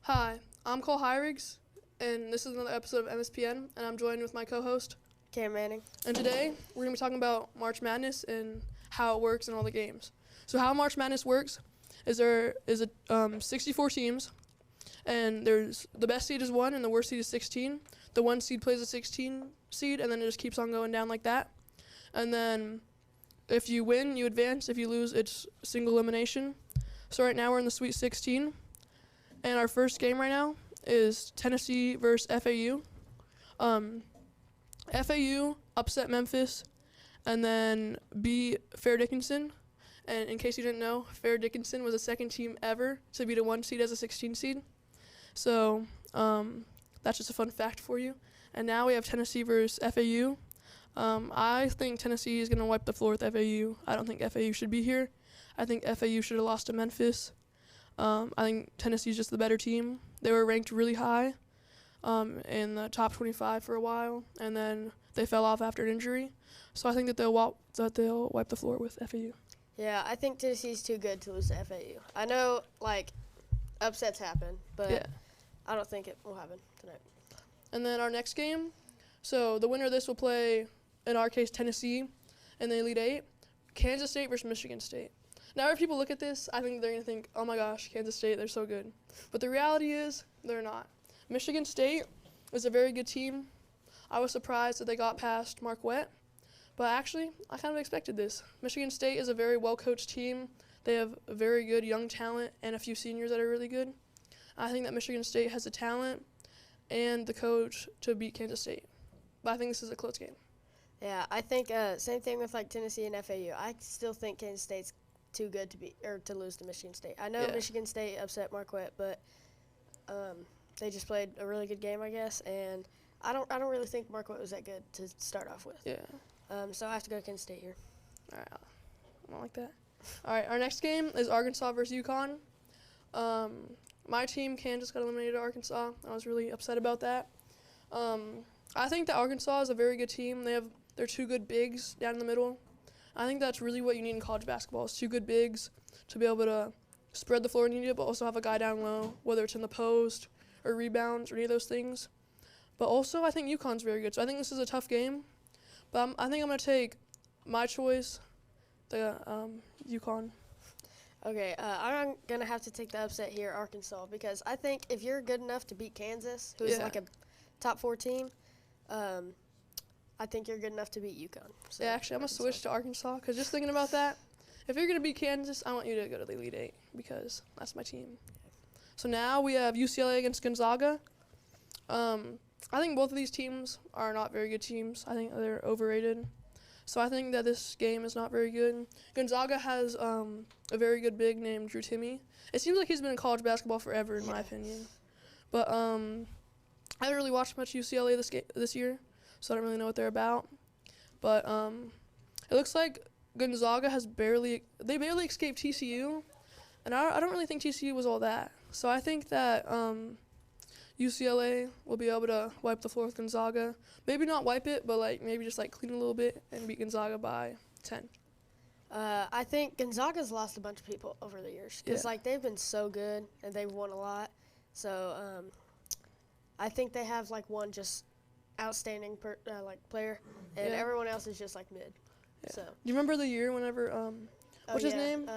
Hi, I'm Cole Heirigs, and this is another episode of MSPN, and I'm joined with my co-host, Cam Manning. And today, we're going to be talking about March Madness and how it works and all the games. So how March Madness works is there is 64 teams, and there's the best seed is 1 and the worst seed is 16. The 1 seed plays a 16 seed, and then it just keeps on going down like that. And then if you win, you advance. If you lose, it's single elimination. So right now we're in the Sweet 16. And our first game right now is Tennessee versus FAU. FAU upset Memphis, and then beat Fair Dickinson. And in case you didn't know, Fair Dickinson was the second team ever to beat a 1 seed as a 16 seed. So that's just a fun fact for you. And now we have Tennessee versus FAU. I think Tennessee is going to wipe the floor with FAU. I don't think FAU should be here. I think FAU should have lost to Memphis. I think Tennessee is just the better team. They were ranked really high in the top 25 for a while, and then they fell off after an injury. So I think that they'll wipe the floor with FAU. Yeah, I think Tennessee's too good to lose to FAU. I know, upsets happen, but yeah. I don't think it will happen tonight. And then our next game, so the winner of this will play, in our case, Tennessee in the Elite Eight, Kansas State versus Michigan State. Now, if people look at this, I think they're going to think, oh my gosh, Kansas State, they're so good. But the reality is, they're not. Michigan State is a very good team. I was surprised that they got past Marquette. But actually, I kind of expected this. Michigan State is a very well-coached team. They have a very good young talent and a few seniors that are really good. I think that Michigan State has the talent and the coach to beat Kansas State. But I think this is a close game. Yeah, I think same thing with Tennessee and FAU. I still think Kansas State's too good to lose to Michigan State. I know Michigan State upset Marquette, but they just played a really good game, I guess, and I don't really think Marquette was that good to start off with. Yeah. So I have to go Kansas State here. All right, I don't like that. All right, our next game is Arkansas versus UConn. My team, Kansas, got eliminated to Arkansas. I was really upset about that. I think that Arkansas is a very good team. They're two good bigs down in the middle. I think that's really what you need in college basketball is two good bigs to be able to spread the floor when you need it, but also have a guy down low, whether it's in the post or rebounds or any of those things. But also, I think UConn's very good. So I think this is a tough game. But I think I'm going to take my choice, the UConn. Okay, I'm going to have to take the upset here, Arkansas, because I think if you're good enough to beat Kansas, who's like a top 4 team, I think you're good enough to beat UConn. So yeah, actually, I'm going to switch to Arkansas because just thinking about that, if you're going to beat Kansas, I want you to go to the Elite Eight because that's my team. So now we have UCLA against Gonzaga. I think both of these teams are not very good teams. I think they're overrated. So I think that this game is not very good. Gonzaga has a very good big named Drew Timme. It seems like he's been in college basketball forever, in my opinion. But I haven't really watched much UCLA this year, so I don't really know what they're about. But it looks like Gonzaga barely escaped TCU, and I don't really think TCU was all that. So I think that UCLA will be able to wipe the floor with Gonzaga. Maybe not wipe it, but maybe just clean a little bit and beat Gonzaga by 10. I think Gonzaga's lost a bunch of people over the years because they've been so good and they've won a lot. So I think they have one just outstanding player, and everyone else is just mid. Yeah. So do you remember the year whenever what's his name?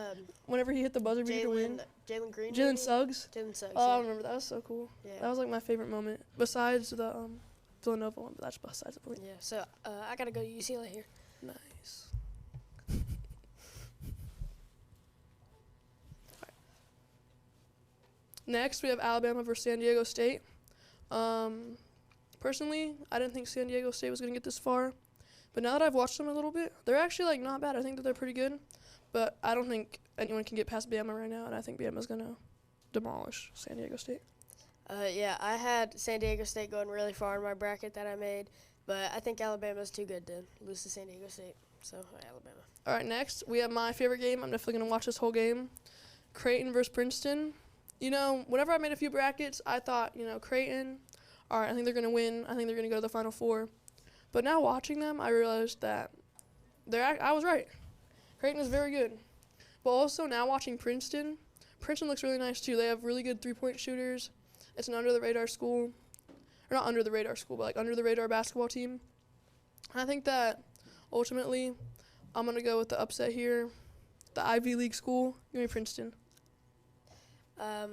Whenever he hit the buzzer beater to win. Jalen Green. Jalen Suggs. Jalen Suggs. Oh, I remember that. Was so cool. Yeah. That was my favorite moment besides the Villanova one, but that's besides the point. Yeah. So I gotta go to UCLA here. Nice. Right. Next, we have Alabama versus San Diego State. Personally, I didn't think San Diego State was gonna get this far, but now that I've watched them a little bit, they're actually not bad. I think that they're pretty good. But I don't think anyone can get past Bama right now, and I think Bama's going to demolish San Diego State. Yeah, I had San Diego State going really far in my bracket that I made, but I think Alabama's too good to lose to San Diego State, so Alabama. All right, next, we have my favorite game. I'm definitely going to watch this whole game. Creighton versus Princeton. Whenever I made a few brackets, I thought, Creighton, all right, I think they're going to win. I think they're going to go to the Final Four. But now watching them, I realized that I was right. Creighton is very good. But also now watching Princeton looks really nice too. They have really good three-point shooters. It's an under-the-radar school. Or not under-the-radar school, but, like, under-the-radar basketball team. And I think that, ultimately, I'm going to go with the upset here. The Ivy League school. Give me Princeton. I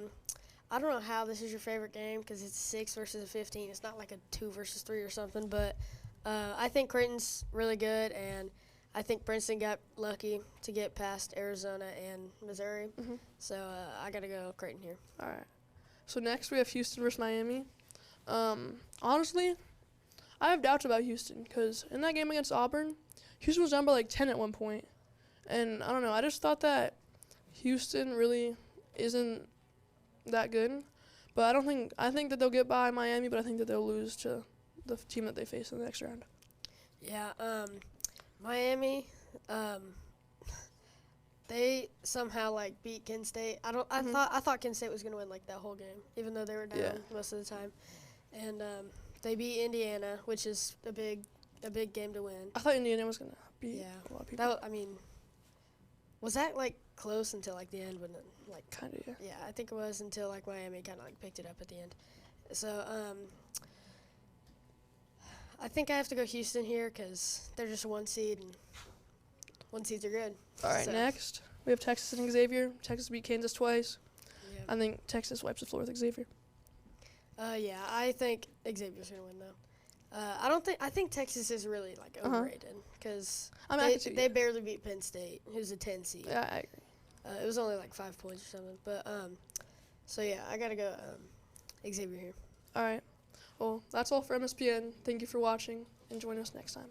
don't know how this is your favorite game because it's 6 versus a 15. It's not like a 2 versus 3 or something, but I think Creighton's really good, and I think Princeton got lucky to get past Arizona and Missouri. Mm-hmm. So I got to go Creighton here. All right. So next we have Houston versus Miami. Honestly, I have doubts about Houston because in that game against Auburn, Houston was down by like 10 at one point. And I don't know, I just thought that Houston really isn't that good. But I think that they'll get by Miami, but I think that they'll lose to the team that they face in the next round. Yeah, Miami, they somehow like beat Kent State. I thought Kent State was gonna win like that whole game, even though they were down most of the time. And they beat Indiana, which is a big game to win. I thought Indiana was gonna beat a lot of people. Was that like close until like the end? When like kind of, yeah. Yeah, I think it was until like Miami kind of like picked it up at the end. So I think I have to go Houston here because they're just 1 seed, and 1 seeds are good. All right, next we have Texas and Xavier. Texas beat Kansas twice. Yeah. I think Texas wipes the floor with Xavier. Yeah, I think Xavier's gonna win though. I think Texas is really like overrated because they barely beat Penn State, who's a 10 seed. Yeah, I agree. It was only like 5 points or something. But so yeah, I gotta go Xavier here. All right. Well, that's all for MSPN. Thank you for watching, and join us next time.